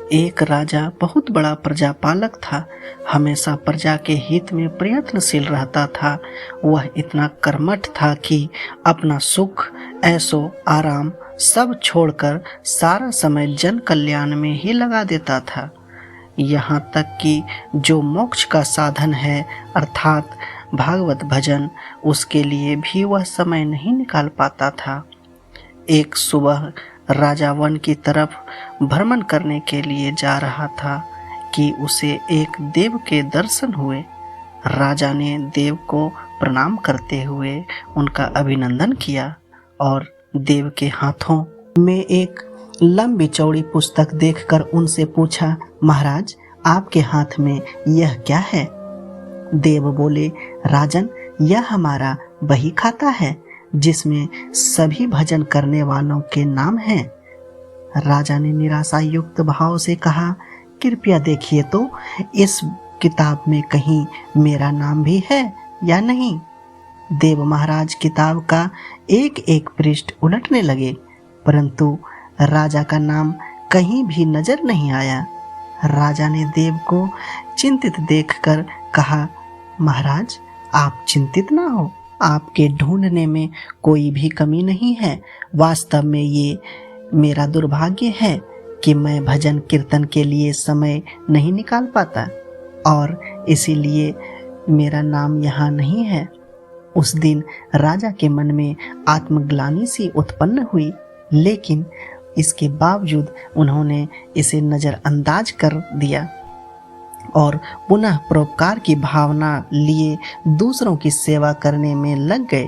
एक राजा बहुत बड़ा प्रजापालक था। हमेशा प्रजा के हित में प्रयत्नशील रहता था। वह इतना कर्मठ था कि अपना सुख, ऐशो आराम सब छोड़कर सारा समय जन कल्याण में ही लगा देता था। यहाँ तक कि जो मोक्ष का साधन है अर्थात भागवत भजन, उसके लिए भी वह समय नहीं निकाल पाता था। एक सुबह राजा वन की तरफ भ्रमण करने के लिए जा रहा था कि उसे एक देव के दर्शन हुए। राजा ने देव को प्रणाम करते हुए उनका अभिनंदन किया और देव के हाथों में एक लंबी चौड़ी पुस्तक देखकर उनसे पूछा, महाराज आपके हाथ में यह क्या है? देव बोले, राजन यह हमारा बही खाता है जिसमें सभी भजन करने वालों के नाम हैं। राजा ने निराशा युक्त भाव से कहा, कृपया देखिए तो इस किताब में कहीं मेरा नाम भी है या नहीं। देव महाराज किताब का एक एक पृष्ठ उलटने लगे, परंतु राजा का नाम कहीं भी नजर नहीं आया। राजा ने देव को चिंतित देखकर कहा, महाराज आप चिंतित ना हो, आपके ढूंढने में कोई भी कमी नहीं है। वास्तव में ये मेरा दुर्भाग्य है कि मैं भजन कीर्तन के लिए समय नहीं निकाल पाता और इसीलिए मेरा नाम यहाँ नहीं है। उस दिन राजा के मन में आत्मग्लानि सी उत्पन्न हुई, लेकिन इसके बावजूद उन्होंने इसे नज़रअंदाज कर दिया और पुनः परोपकार की भावना लिए दूसरों की सेवा करने में लग गए।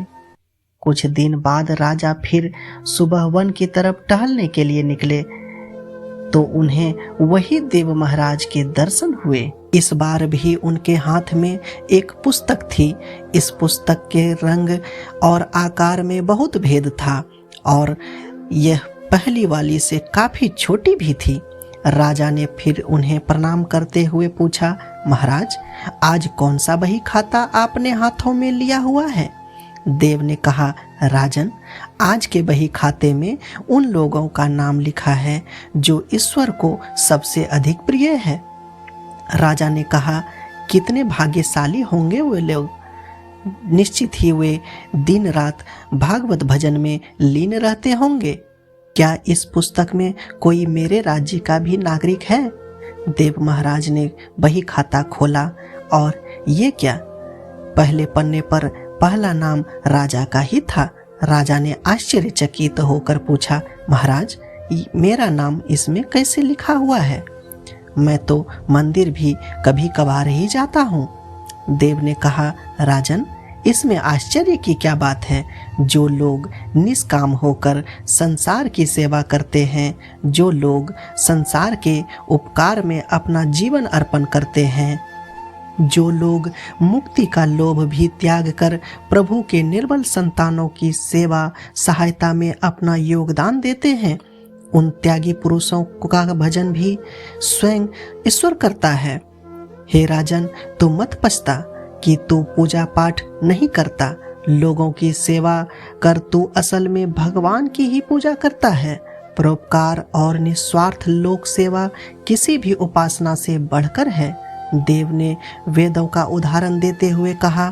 कुछ दिन बाद राजा फिर सुबह वन की तरफ टहलने के लिए निकले तो उन्हें वही देव महाराज के दर्शन हुए। इस बार भी उनके हाथ में एक पुस्तक थी। इस पुस्तक के रंग और आकार में बहुत भेद था और यह पहली वाली से काफी छोटी भी थी। राजा ने फिर उन्हें प्रणाम करते हुए पूछा, महाराज आज कौन सा बही खाता आपने हाथों में लिया हुआ है? देव ने कहा, राजन आज के बही खाते में उन लोगों का नाम लिखा है जो ईश्वर को सबसे अधिक प्रिय है। राजा ने कहा, कितने भाग्यशाली होंगे वे लोग। निश्चित ही वे दिन रात भागवत भजन में लीन रहते होंगे। क्या इस पुस्तक में कोई मेरे राज्य का भी नागरिक है? देव महाराज ने बही खाता खोला और ये क्या, पहले पन्ने पर पहला नाम राजा का ही था। राजा ने आश्चर्यचकित होकर पूछा, महाराज मेरा नाम इसमें कैसे लिखा हुआ है? मैं तो मंदिर भी कभी कभार ही जाता हूँ। देव ने कहा, राजन इसमें आश्चर्य की क्या बात है? जो लोग निष्काम होकर संसार की सेवा करते हैं, जो लोग संसार के उपकार में अपना जीवन अर्पण करते हैं, जो लोग मुक्ति का लोभ भी त्याग कर प्रभु के निर्बल संतानों की सेवा सहायता में अपना योगदान देते हैं, उन त्यागी पुरुषों का भजन भी स्वयं ईश्वर करता है। हे राजन तू मत पछता कि तू पूजा पाठ नहीं करता, लोगों की सेवा कर तू असल में भगवान की ही पूजा करता है। परोपकार और निस्वार्थ लोक सेवा किसी भी उपासना से बढ़कर है। देव ने वेदों का उदाहरण देते हुए कहा,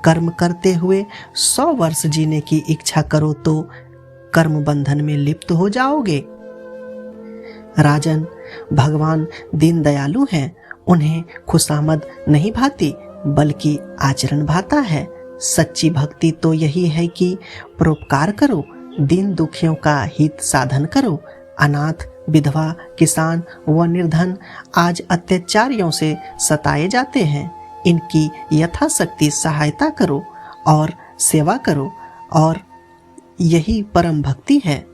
कर्म करते हुए 100 वर्ष जीने की इच्छा करो तो कर्म बंधन में लिप्त हो जाओगे। राजन भगवान दीन दयालु हैं, उन्हें खुशामद नहीं भाती बल्कि आचरण भाता है। सच्ची भक्ति तो यही है कि परोपकार करो, दीन दुखियों का हित साधन करो। अनाथ विधवा किसान व निर्धन आज अत्याचारियों से सताए जाते हैं, इनकी यथाशक्ति सहायता करो और सेवा करो, और यही परम भक्ति है।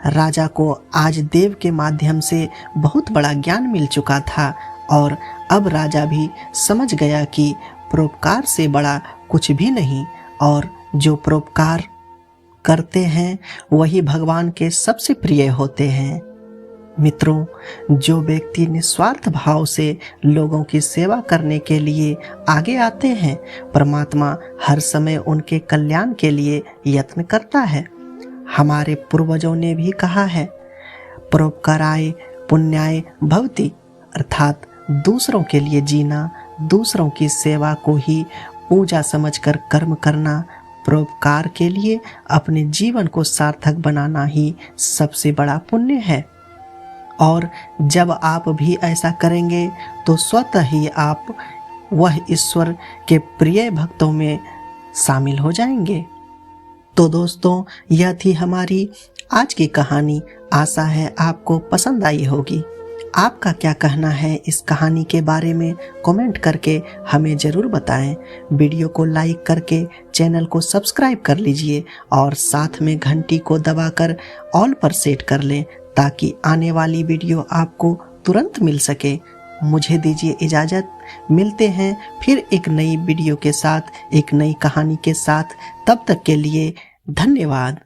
राजा को आज देव के माध्यम से बहुत बड़ा ज्ञान मिल चुका था और अब राजा भी समझ गया कि परोपकार से बड़ा कुछ भी नहीं और जो परोपकार करते हैं वही भगवान के सबसे प्रिय होते हैं। मित्रों, जो व्यक्ति निस्वार्थ भाव से लोगों की सेवा करने के लिए आगे आते हैं, परमात्मा हर समय उनके कल्याण के लिए यत्न करता है। हमारे पूर्वजों ने भी कहा है, परोपकाराय पुण्याय भवति, अर्थात दूसरों के लिए जीना, दूसरों की सेवा को ही पूजा समझकर कर्म करना, परोपकार के लिए अपने जीवन को सार्थक बनाना ही सबसे बड़ा पुण्य है। और जब आप भी ऐसा करेंगे तो स्वतः ही आप वह ईश्वर के प्रिय भक्तों में शामिल हो जाएंगे। तो दोस्तों, यह थी हमारी आज की कहानी। आशा है आपको पसंद आई होगी। आपका क्या कहना है इस कहानी के बारे में कमेंट करके हमें ज़रूर बताएं। वीडियो को लाइक करके चैनल को सब्सक्राइब कर लीजिए और साथ में घंटी को दबाकर ऑल पर सेट कर लें ताकि आने वाली वीडियो आपको तुरंत मिल सके। मुझे दीजिए इजाज़त। मिलते हैं फिर एक नई वीडियो के साथ, एक नई कहानी के साथ। तब तक के लिए धन्यवाद।